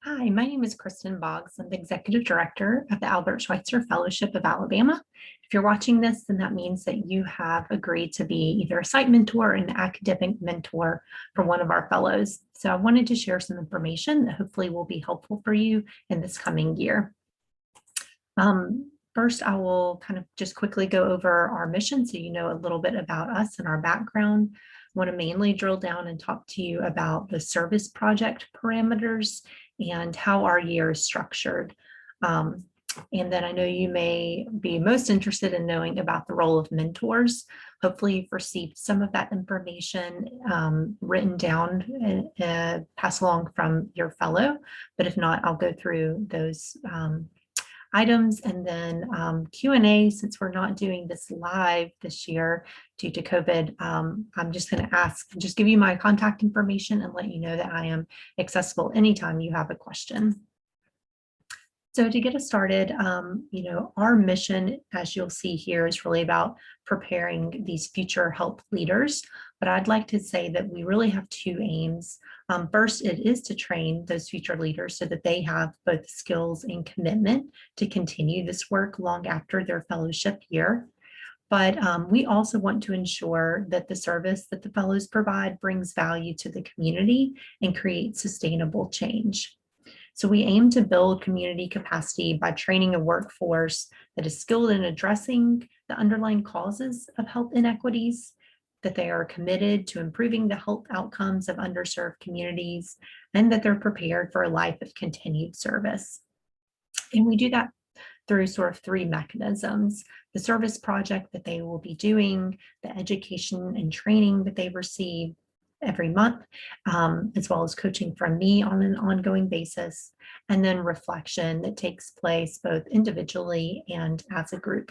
Hi, my name is Kristen Boggs. I'm the Executive Director of the Albert Schweitzer Fellowship of Alabama. If you're watching this, then that means that you have agreed to be either a site mentor or an academic mentor for one of our fellows. So I wanted to share some information that hopefully will be helpful for you in this coming year. First, I will kind of just quickly go over our mission so you know a little bit about us and our background. I want to mainly drill down and talk to you about the service project parameters and how our year is structured. And then I know you may be most interested in knowing about the role of mentors. Hopefully you've received some of that information written down and passed along from your fellow, but if not, I'll go through those items and then Q&A. Since we're not doing this live this year due to COVID, I'm just going to just give you my contact information and let you know that I am accessible anytime you have a question. So to get us started, our mission, as you'll see here, is really about preparing these future health leaders. But I'd like to say that we really have two aims. First, it is to train those future leaders so that they have both skills and commitment to continue this work long after their fellowship year. But we also want to ensure that the service that the fellows provide brings value to the community and creates sustainable change. So we aim to build community capacity by training a workforce that is skilled in addressing the underlying causes of health inequities, that they are committed to improving the health outcomes of underserved communities, and that they're prepared for a life of continued service. And we do that through sort of three mechanisms: the service project that they will be doing, the education and training that they receive every month, as well as coaching from me on an ongoing basis, and then reflection that takes place both individually and as a group.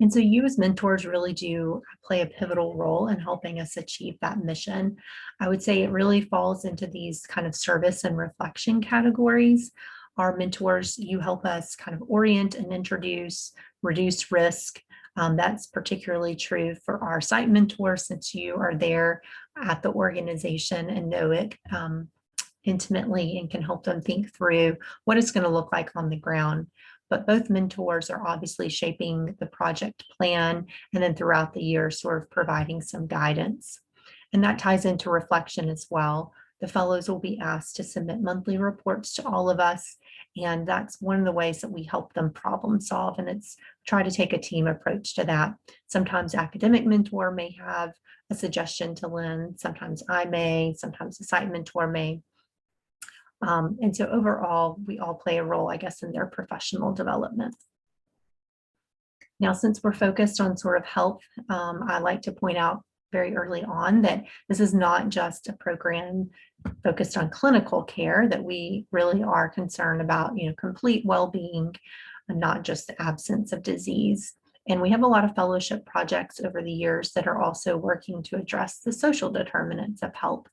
And so you as mentors really do play a pivotal role in helping us achieve that mission. I would say it really falls into these kind of service and reflection categories. Our mentors, you help us kind of orient and introduce, reduce risk. That's particularly true for our site mentors, since you are there at the organization and know it intimately and can help them think through what it's going to look like on the ground. But both mentors are obviously shaping the project plan and then throughout the year sort of providing some guidance. And that ties into reflection as well. The fellows will be asked to submit monthly reports to all of us, and that's one of the ways that we help them problem solve, and it's try to take a team approach to that. Sometimes academic mentor may have a suggestion to lend, sometimes I may, sometimes the site mentor may. And so overall, we all play a role, I guess, in their professional development. Now, since we're focused on sort of health, I like to point out very early on that this is not just a program focused on clinical care, that we really are concerned about, complete well-being and not just the absence of disease. And we have a lot of fellowship projects over the years that are also working to address the social determinants of health.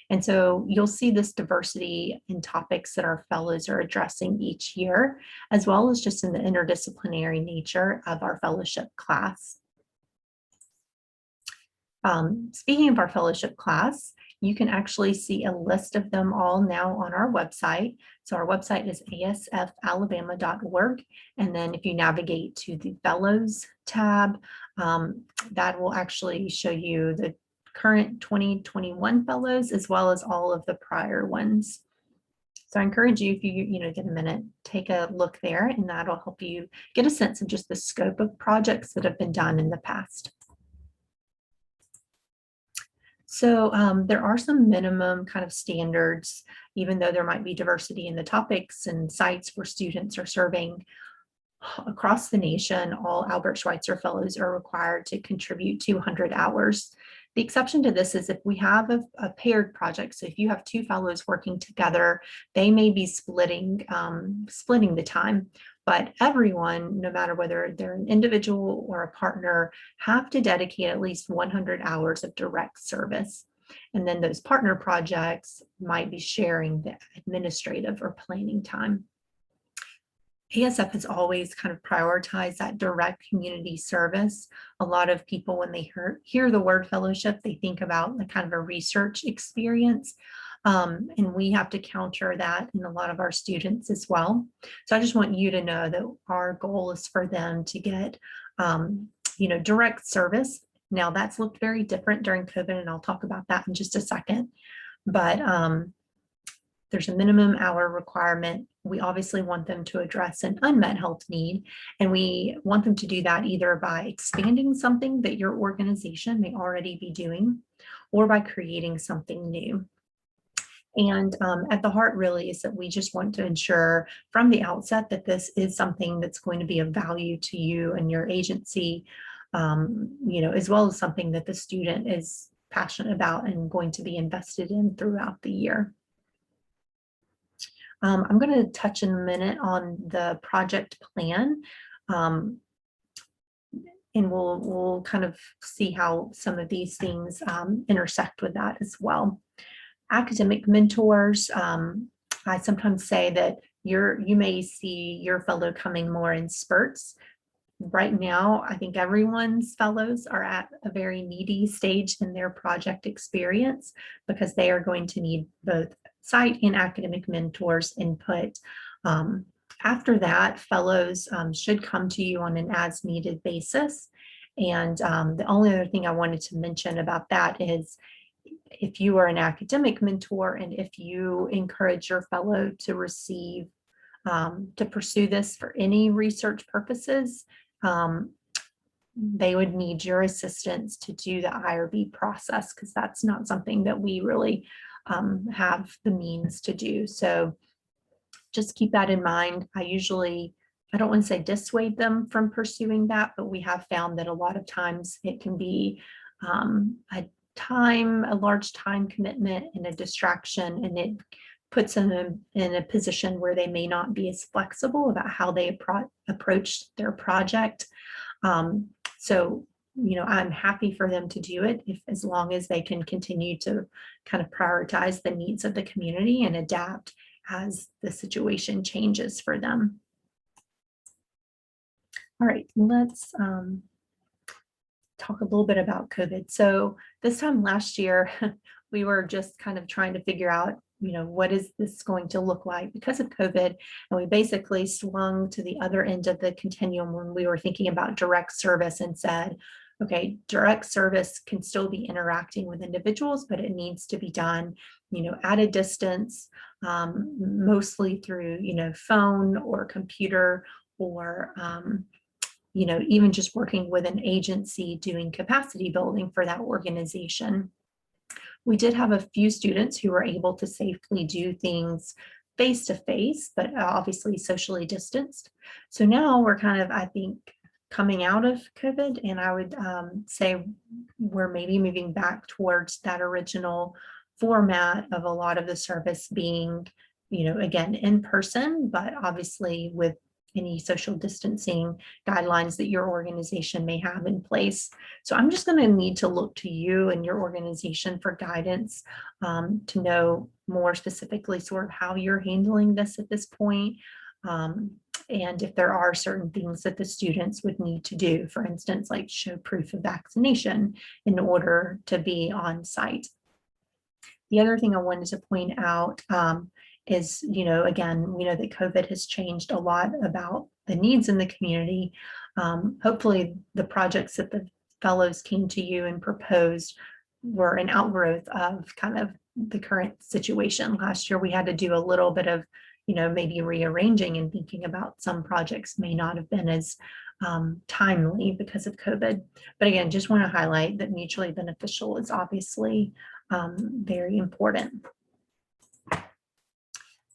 And so you'll see this diversity in topics that our fellows are addressing each year, as well as just in the interdisciplinary nature of our fellowship class. Speaking of our fellowship class, you can actually see a list of them all now on our website. So our website is asfalabama.org. And then if you navigate to the Fellows tab, that will actually show you the current 2021 fellows, as well as all of the prior ones. So I encourage you, if you get a minute, take a look there, and that'll help you get a sense of just the scope of projects that have been done in the past. So there are some minimum kind of standards, even though there might be diversity in the topics and sites where students are serving. Across the nation, all Albert Schweitzer Fellows are required to contribute 200 hours. The exception to this is if we have a paired project. So if you have two fellows working together, they may be splitting the time. But everyone, no matter whether they're an individual or a partner, have to dedicate at least 100 hours of direct service. And then those partner projects might be sharing the administrative or planning time. ASF has always kind of prioritized that direct community service. A lot of people, when they hear the word fellowship, they think about the kind of a research experience. And we have to counter that in a lot of our students as well. So I just want you to know that our goal is for them to get, direct service. Now that's looked very different during COVID, and I'll talk about that in just a second. But there's a minimum hour requirement. We obviously want them to address an unmet health need, and we want them to do that either by expanding something that your organization may already be doing or by creating something new. And at the heart really is that we just want to ensure from the outset that this is something that's going to be of value to you and your agency, as well as something that the student is passionate about and going to be invested in throughout the year. I'm going to touch in a minute on the project plan, and we'll kind of see how some of these things intersect with that as well. Academic mentors, I sometimes say that you may see your fellow coming more in spurts. Right now, I think everyone's fellows are at a very needy stage in their project experience because they are going to need both site and academic mentors input. After that, fellows should come to you on an as needed basis. And the only other thing I wanted to mention about that is if you are an academic mentor and if you encourage your fellow to receive, to pursue this for any research purposes, they would need your assistance to do the IRB process because that's not something that we really have the means to do. So just keep that in mind. I don't want to say dissuade them from pursuing that, but we have found that a lot of times it can be a large time commitment and a distraction, and it puts them in a position where they may not be as flexible about how they approach their project. So, I'm happy for them to do it as long as they can continue to kind of prioritize the needs of the community and adapt as the situation changes for them. All right, let's talk a little bit about COVID. So this time last year, we were just kind of trying to figure out, what is this going to look like because of COVID? And we basically swung to the other end of the continuum when we were thinking about direct service and said, okay, direct service can still be interacting with individuals, but it needs to be done, at a distance, mostly through, phone or computer or, even just working with an agency doing capacity building for that organization. We did have a few students who were able to safely do things face to face, but obviously socially distanced. So now we're kind of, I think, coming out of COVID, and I would say we're maybe moving back towards that original format of a lot of the service being, again, in person, but obviously with any social distancing guidelines that your organization may have in place. So I'm just going to need to look to you and your organization for guidance to know more specifically sort of how you're handling this at this point. And if there are certain things that the students would need to do, for instance, like show proof of vaccination in order to be on site. The other thing I wanted to point out is, again, we know that COVID has changed a lot about the needs in the community. Hopefully the projects that the fellows came to you and proposed were an outgrowth of kind of the current situation. Last year, we had to do a little bit of, maybe rearranging and thinking about some projects may not have been as timely because of COVID. But again, just want to highlight that mutually beneficial is obviously very important.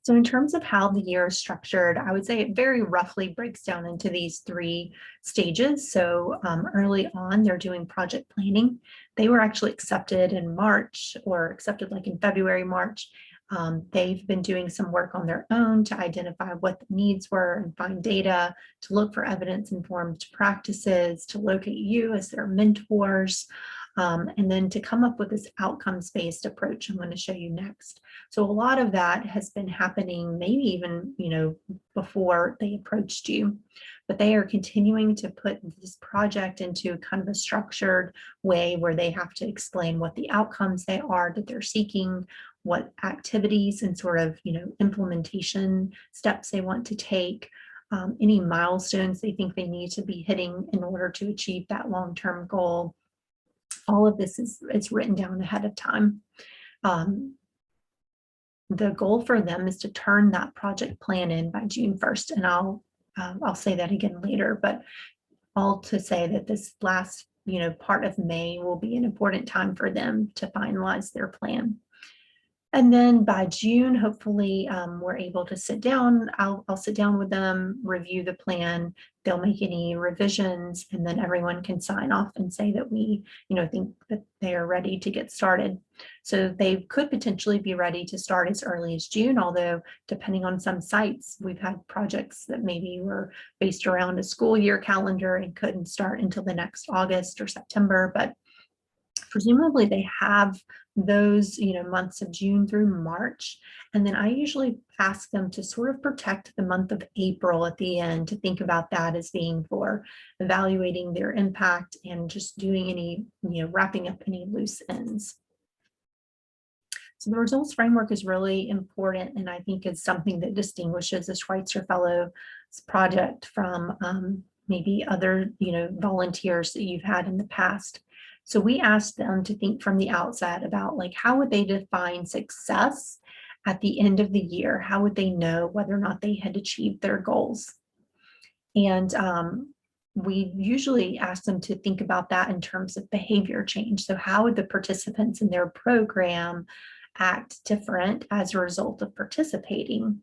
So in terms of how the year is structured, I would say it very roughly breaks down into these 3 stages. So early on, they're doing project planning. They were actually accepted in March, or accepted like in February, March. They've been doing some work on their own to identify what the needs were and find data, to look for evidence-informed practices, to locate you as their mentors. and then to come up with this outcomes-based approach I'm going to show you next. So a lot of that has been happening maybe even, before they approached you, but they are continuing to put this project into kind of a structured way where they have to explain what the outcomes they are that they're seeking, what activities and sort of, implementation steps they want to take, any milestones they think they need to be hitting in order to achieve that long-term goal. All of this is written down ahead of time. The goal for them is to turn that project plan in by June 1st, and I'll say that again later, but all to say that this last part of May will be an important time for them to finalize their plan. And then by June, hopefully we're able to sit down. I'll sit down with them, review the plan. They'll make any revisions, and then everyone can sign off and say that we, think that they are ready to get started. So they could potentially be ready to start as early as June, although depending on some sites, we've had projects that maybe were based around a school year calendar and couldn't start until the next August or September, but presumably they have those months of June through March, and then I usually ask them to sort of protect the month of April at the end, to think about that as being for evaluating their impact and just doing any wrapping up any loose ends. So the results framework is really important, and I think it's something that distinguishes the Schweitzer Fellows project from maybe other volunteers that you've had in the past. So we asked them to think from the outset about how would they define success at the end of the year? How would they know whether or not they had achieved their goals? And we usually ask them to think about that in terms of behavior change. So how would the participants in their program act different as a result of participating?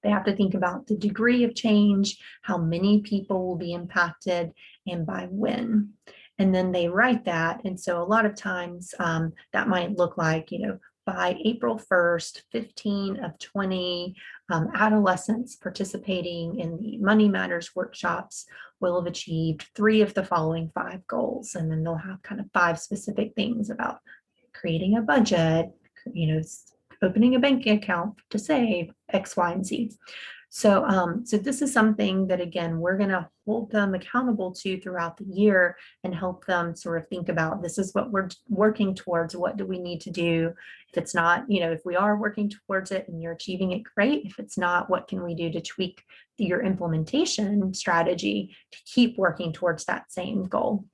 They have to think about the degree of change, how many people will be impacted, and by when. And then they write that. And so a lot of times that might look like, by April 1st, 15 of 20 adolescents participating in the Money Matters workshops will have achieved 3 of the following 5 goals. And then they'll have kind of 5 specific things about creating a budget, opening a bank account to save X, Y, and Z. So, so this is something that, again, we're going to hold them accountable to throughout the year and help them sort of think about, this is what we're working towards. What do we need to do? If it's not, if we are working towards it and you're achieving it, great. If it's not, what can we do to tweak your implementation strategy to keep working towards that same goal?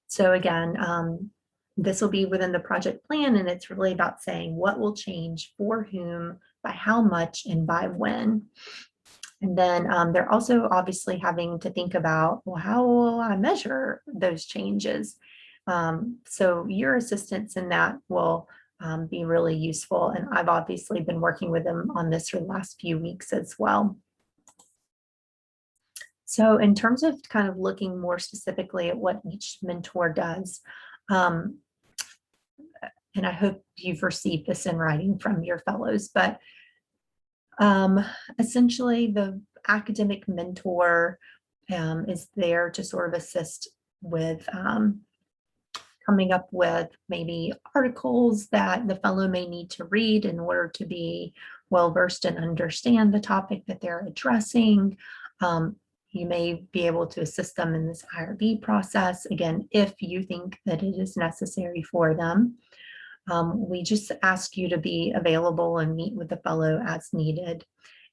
So again, this will be within the project plan, and it's really about saying what will change for whom, by how much, and by when. And then they're also obviously having to think about, well, how will I measure those changes? So your assistance in that will be really useful. And I've obviously been working with them on this for the last few weeks as well. So in terms of kind of looking more specifically at what each mentor does, and I hope you've received this in writing from your fellows, but essentially the academic mentor is there to sort of assist with coming up with maybe articles that the fellow may need to read in order to be well-versed and understand the topic that they're addressing. You may be able to assist them in this IRB process, again, if you think that it is necessary for them. We just ask you to be available and meet with the fellow as needed,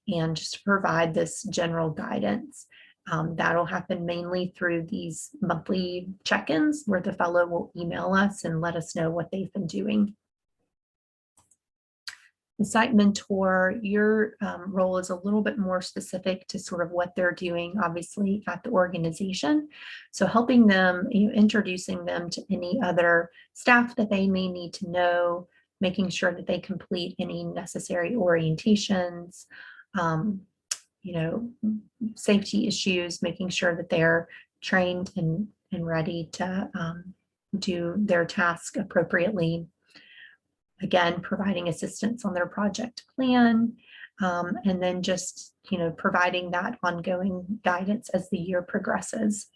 and just provide this general guidance. That'll happen mainly through these monthly check-ins where the fellow will email us and let us know what they've been doing. The site mentor, your role is a little bit more specific to sort of what they're doing, obviously, at the organization. So helping them, introducing them to any other staff that they may need to know, making sure that they complete any necessary orientations, safety issues, making sure that they're trained and ready to do their task appropriately. Again, providing assistance on their project plan, and then just, providing that ongoing guidance as the year progresses.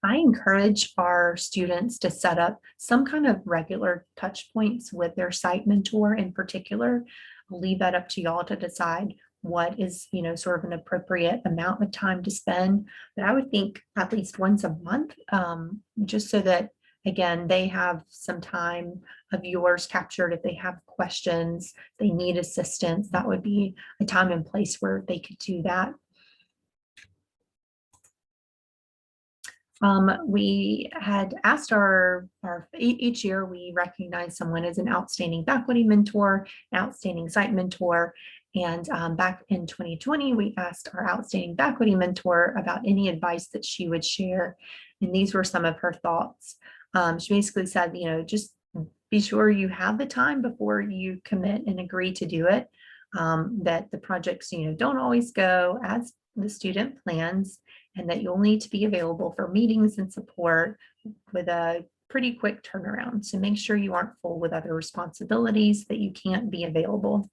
I encourage our students to set up some kind of regular touch points with their site mentor in particular. I'll leave that up to y'all to decide what is, sort of an appropriate amount of time to spend. But I would think at least once a month, just so that, again, they have some time of yours captured. If they have questions, they need assistance, that would be a time and place where they could do that. We had asked each year we recognize someone as an outstanding faculty mentor, an outstanding site mentor. And back in 2020, we asked our outstanding faculty mentor about any advice that she would share. And these were some of her thoughts. She basically said, just be sure you have the time before you commit and agree to do it, that the projects, don't always go as the student plans, and that you'll need to be available for meetings and support with a pretty quick turnaround. So make sure you aren't full with other responsibilities that you can't be available.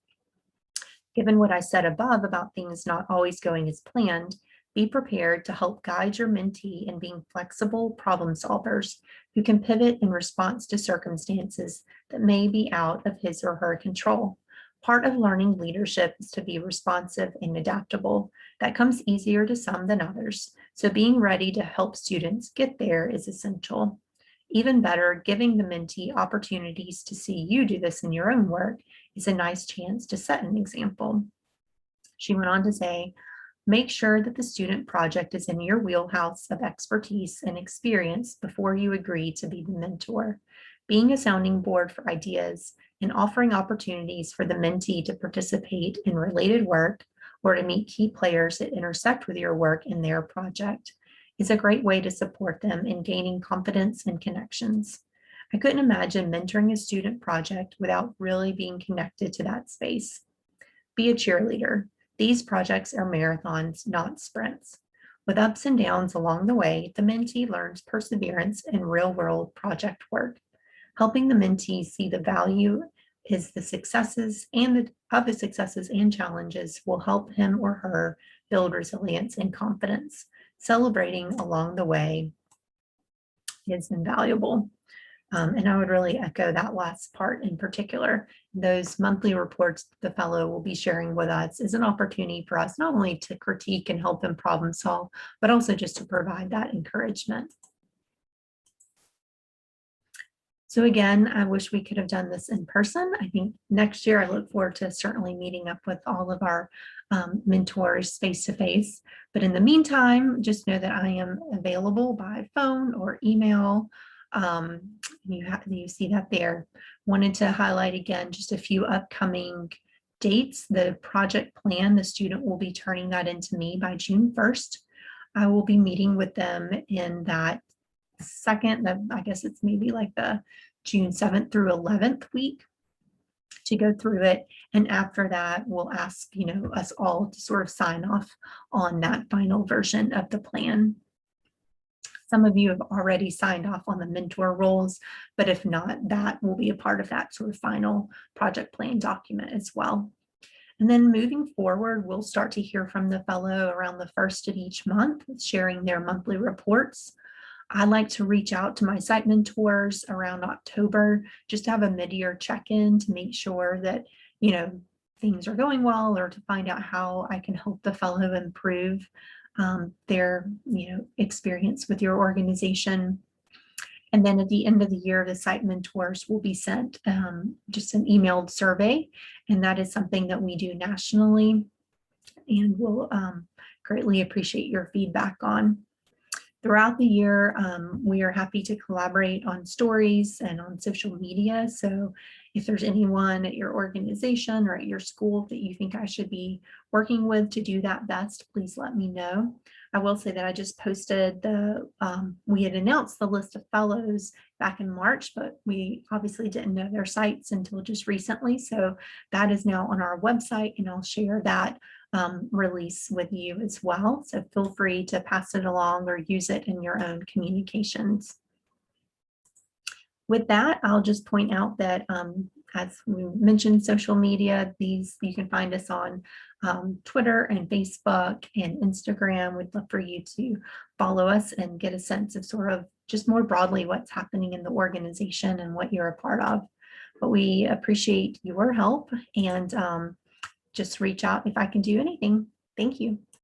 Given what I said above about things not always going as planned, be prepared to help guide your mentee in being flexible problem solvers who can pivot in response to circumstances that may be out of his or her control. Part of learning leadership is to be responsive and adaptable. That comes easier to some than others, so being ready to help students get there is essential. Even better, giving the mentee opportunities to see you do this in your own work is a nice chance to set an example. She went on to say, make sure that the student project is in your wheelhouse of expertise and experience before you agree to be the mentor. Being a sounding board for ideas and offering opportunities for the mentee to participate in related work or to meet key players that intersect with your work in their project is a great way to support them in gaining confidence and connections. I couldn't imagine mentoring a student project without really being connected to that space. Be a cheerleader. These projects are marathons, not sprints. With ups and downs along the way, the mentee learns perseverance in real-world project work. Helping the mentee see the value is the successes and the successes and challenges will help him or her build resilience and confidence. Celebrating along the way is invaluable. And I would really echo that last part in particular. Those monthly reports the fellow will be sharing with us is an opportunity for us not only to critique and help them problem solve, but also just to provide that encouragement. So again, I wish we could have done this in person. I think next year I look forward to certainly meeting up with all of our mentors face to face. But in the meantime, just know that I am available by phone or email. You see that there. Wanted to highlight again just a few upcoming dates. The project plan, the student will be turning that into me by June 1st. I will be meeting with them in that I guess it's maybe like the June 7th through 11th week to go through it. And after that, we'll ask, us all to sort of sign off on that final version of the plan. Some of you have already signed off on the mentor roles, but if not, that will be a part of that sort of final project plan document as well. And then moving forward, we'll start to hear from the fellow around the 1st of each month, sharing their monthly reports. I like to reach out to my site mentors around October, just to have a mid-year check-in to make sure that, things are going well, or to find out how I can help the fellow improve their, experience with your organization. And then at the end of the year, the site mentors will be sent just an emailed survey, and that is something that we do nationally, and we'll greatly appreciate your feedback on. Throughout the year, we are happy to collaborate on stories and on social media. So if there's anyone at your organization or at your school that you think I should be working with to do that best, please let me know. I will say that I just posted we had announced the list of fellows back in March, but we obviously didn't know their sites until just recently. So that is now on our website, and I'll share that release with you as well. So feel free to pass it along or use it in your own communications. With that, I'll just point out that as we mentioned, social media, you can find us on Twitter and Facebook and Instagram. We'd love for you to follow us and get a sense of sort of just more broadly what's happening in the organization and what you're a part of. But we appreciate your help, and just reach out if I can do anything. Thank you.